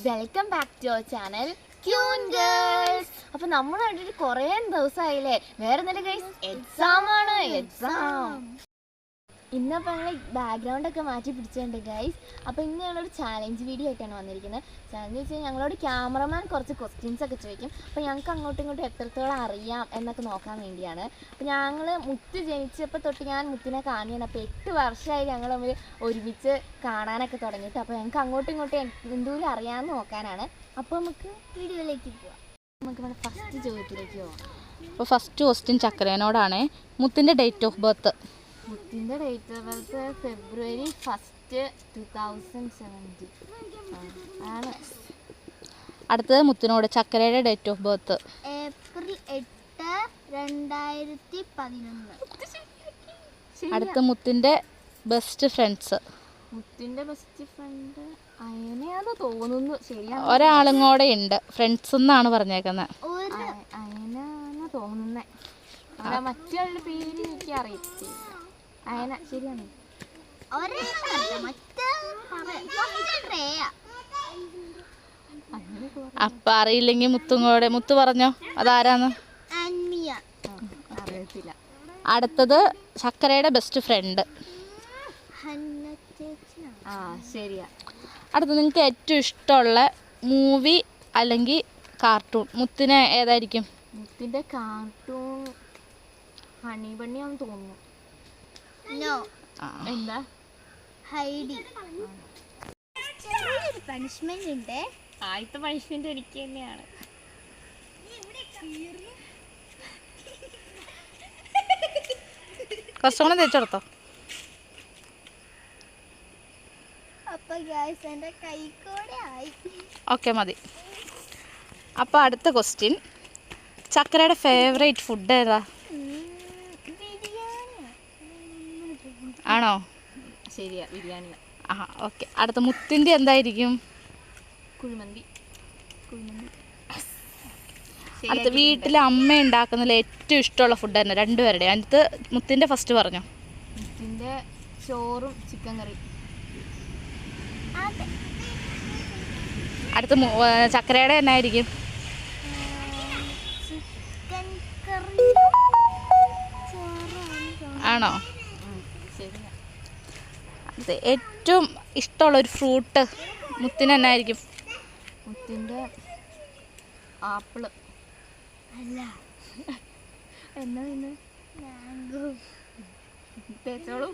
Welcome back to our channel queen girls. അപ്പോൾ നമ്മൾ കണ്ടിട്ട് കുറേ ദിവസമായില്ലേ. വേറെ എന്തെങ്കിലും ഗൈസ്, എക്സാമാണ്. ഇന്നപ്പോൾ ഞങ്ങൾ ബാക്ക്ഗ്രൗണ്ടൊക്കെ മാറ്റി പിടിച്ചിട്ടുണ്ട് ഗൈസ്. അപ്പോൾ ഇന്ന് ഞങ്ങളൊരു ചാലഞ്ച് വീഡിയോ ആയിട്ടാണ് വന്നിരിക്കുന്നത്. ചാലഞ്ച് വെച്ചാൽ ഞങ്ങളോട് ക്യാമറമാൻ കുറച്ച് ക്വസ്റ്റ്യൻസ് ഒക്കെ ചോദിക്കും. അപ്പോൾ ഞങ്ങൾക്ക് അങ്ങോട്ടും ഇങ്ങോട്ടും എത്രത്തോളം അറിയാം എന്നൊക്കെ നോക്കാൻ വേണ്ടിയാണ്. അപ്പോൾ ഞങ്ങൾ മുത്ത് ജനിച്ചപ്പോൾ തൊട്ട് ഞാൻ മുത്തിനെ കാണുകയാണ്. അപ്പോൾ 8 വർഷമായി ഞങ്ങൾ തമ്മിൽ ഒരുമിച്ച് കാണാനൊക്കെ തുടങ്ങിയിട്ട്. അപ്പോൾ ഞങ്ങൾക്ക് അങ്ങോട്ടും ഇങ്ങോട്ടും എന്തോരം അറിയാമെന്ന് നോക്കാനാണ്. അപ്പോൾ നമുക്ക് വീഡിയോയിലേക്ക് പോവാം. നമുക്ക് നമ്മുടെ ഫസ്റ്റ് ചോദ്യത്തിലേക്ക് പോവാം. അപ്പോൾ ഫസ്റ്റ് ക്വസ്റ്റ്യൻ ചക്രേനോടാണ്. മുത്തിൻ്റെ ഡേറ്റ് ഓഫ് ബർത്ത്? മുത്തിൻ്റെ ഡേറ്റ് ഓഫ് ബർത്ത് February 1, 2017 ആണ്. അടുത്തത് മുത്തിനോട് ചക്കരയുടെ ഡേറ്റ് ഓഫ് ബർത്ത്? April 8, 2011. അടുത്ത മുത്തിൻ്റെ ബെസ്റ്റ് ഫ്രണ്ട്സ്? മുത്തിൻ്റെ ബെസ്റ്റ് ഫ്രണ്ട് അയനയാന്ന് തോന്നുന്നു. ശരിയാണ്, ഒരാളും കൂടെ ഉണ്ട്. ഫ്രണ്ട്സ് എന്നാണ് പറഞ്ഞേക്കുന്നത്. അയനാന്ന് തോന്നുന്നേ. മറ്റുള്ള പേര് എനിക്ക് അറിയത്തില്ല. അയന ശരിയാണ്. അപ്പം അറിയില്ലെങ്കിൽ മുത്തും കൂടെ മുത്ത് പറഞ്ഞോ അതാരാന്ന്? അറിയത്തില്ല. അടുത്തത് ചക്കരയുടെ ബെസ്റ്റ് ഫ്രണ്ട്? ശരിയാ. അടുത്തത് നിങ്ങൾക്ക് ഏറ്റവും ഇഷ്ടമുള്ള മൂവി അല്ലെങ്കിൽ കാർട്ടൂൺ? മുത്തിന് ഏതായിരിക്കും? മുത്തിൻ്റെ കാർട്ടൂൺ ഹണി ബണ്ണിയാന്ന് തോന്നുന്നു. എന്താ? ഹൈഡി. പണിഷ്മെന്റ് ഉണ്ട്. ആദ്യത്തെ പണിഷ്മെന്റ് എനിക്ക് തന്നെയാണ്. കുറച്ചുകൂടെ തേച്ചെടുത്തോ. അപ്പൊ ഗൈസ് എൻ്റെ കൈക്കോടെ ആയി. ഓക്കെ മതി. അപ്പോൾ അടുത്ത ക്വസ്റ്റ്യൻ, ചക്കരയുടെ ഫേവറേറ്റ് ഫുഡ് ഏതാ? ആണോ? ശരിയാ, ബിരിയാണി. ഓക്കെ. അടുത്ത മുത്തിൻ്റെ എന്തായിരിക്കും? കുഴിമന്തി. അടുത്ത വീട്ടിൽ അമ്മ ഉണ്ടാക്കുന്നതിൽ ഏറ്റവും ഇഷ്ടമുള്ള ഫുഡ് തന്നെ രണ്ടുപേരുടെ. അതിനകത്ത് മുത്തിൻ്റെ ഫസ്റ്റ് പറഞ്ഞോ. മുത്തിൻ്റെ ചോറും ചിക്കൻ കറി. അടുത്ത ചക്കരയുടെ എന്നായിരിക്കും? ആണോ? അടുത്ത ഏറ്റവും ഇഷ്ടമുള്ള ഒരു ഫ്രൂട്ട് മുത്തിന് എന്നായിരിക്കും? മുത്തിൻ്റെ ആപ്പിള്. അല്ല, എന്നാ പിന്നെ തേച്ചോളൂ.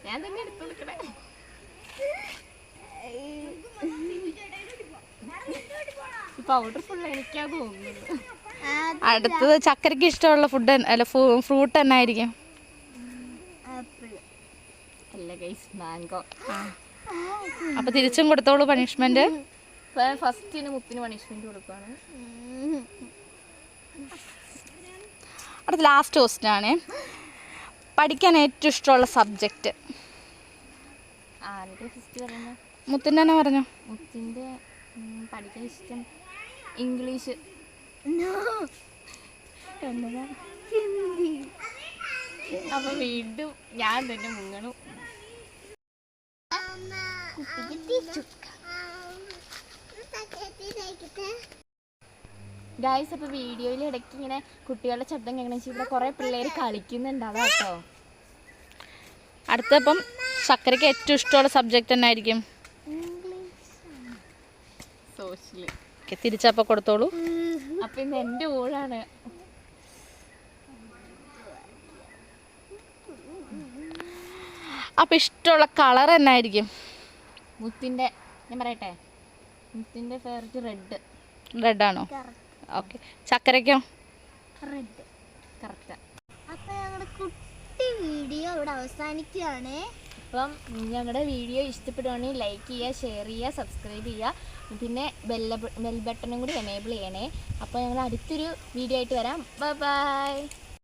ഞാൻ തന്നെ എടുത്തു കൊടുക്കണേ. പൗഡർ ഫുൾ എനിക്കാ തോന്നുന്നത്. അടുത്തത് ചക്കരയ്ക്ക് ഇഷ്ടമുള്ള ഫുഡ് അല്ല ഫ്രൂട്ട് എന്നായിരിക്കും? അല്ല ഗൈസ്, മാംഗോ. അപ്പോൾ തിരിച്ചും കൊടുത്തോളൂ പണിഷ്മെന്റ്. ഫസ്റ്റിന് മുത്തിന് പണിഷ്മെന്റ് കൊടുക്കുകയാണ്. അടുത്ത ലാസ്റ്റ് ക്വസ്റ്റ്യൻ ആണ്, പഠിക്കാൻ ഏറ്റവും ഇഷ്ടമുള്ള സബ്ജക്റ്റ്? ആരുടെ ഫസ്റ്റ് പറയുന്നത്? മുത്തിൻ്റെ തന്നെ പറഞ്ഞോ. മുത്തിൻ്റെ പഠിക്കാൻ ഇഷ്ടം ഇംഗ്ലീഷ്. എന്നതാ? ഹിന്ദി. അപ്പൊ വീണ്ടും ഞാൻ തന്നെ മുങ്ങണു. ഗൈസ്, അപ്പോൾ വീഡിയോയിൽ ഇടയ്ക്ക് ഇങ്ങനെ കുട്ടികളുടെ ശബ്ദം കേൾക്കണമെന്ന് വെച്ചാൽ ഇവിടെ കുറേ പിള്ളേർ കളിക്കുന്നുണ്ടാവും കേട്ടോ. അടുത്തപ്പം ചക്കരയ്ക്ക് ഏറ്റവും ഇഷ്ടമുള്ള സബ്ജക്റ്റ് എന്നായിരിക്കും? സോഷ്യൽ. ഓക്കെ, തിരിച്ചപ്പോൾ കൊടുത്തോളൂ. അപ്പം ഇന്ന് എൻ്റെ ഊഴാണ്. അപ്പം ഇഷ്ടമുള്ള കളർ എന്നായിരിക്കും? മുത്തിൻ്റെ ഞാൻ പറയട്ടെ, മുത്തിൻ്റെ ഫേവറേറ്റ് റെഡ്. റെഡാണോ? ഓക്കെ. ചക്കരയ്ക്കോ? റെഡ്. കറക്റ്റാ. അപ്പൊ ഞങ്ങളുടെ കുട്ടി വീഡിയോ ഇവിടെ അവസാനിക്കുകയാണ്. അപ്പം ഞങ്ങളുടെ വീഡിയോ ഇഷ്ടപ്പെടുവാണെങ്കിൽ ലൈക്ക് ചെയ്യുക, ഷെയർ ചെയ്യുക, സബ്സ്ക്രൈബ് ചെയ്യുക. പിന്നെ ബെൽ ബട്ടണും കൂടി എനേബിൾ ചെയ്യണേ. അപ്പോൾ ഞങ്ങൾ അടുത്തൊരു വീഡിയോ ആയിട്ട് വരാം. ബൈ.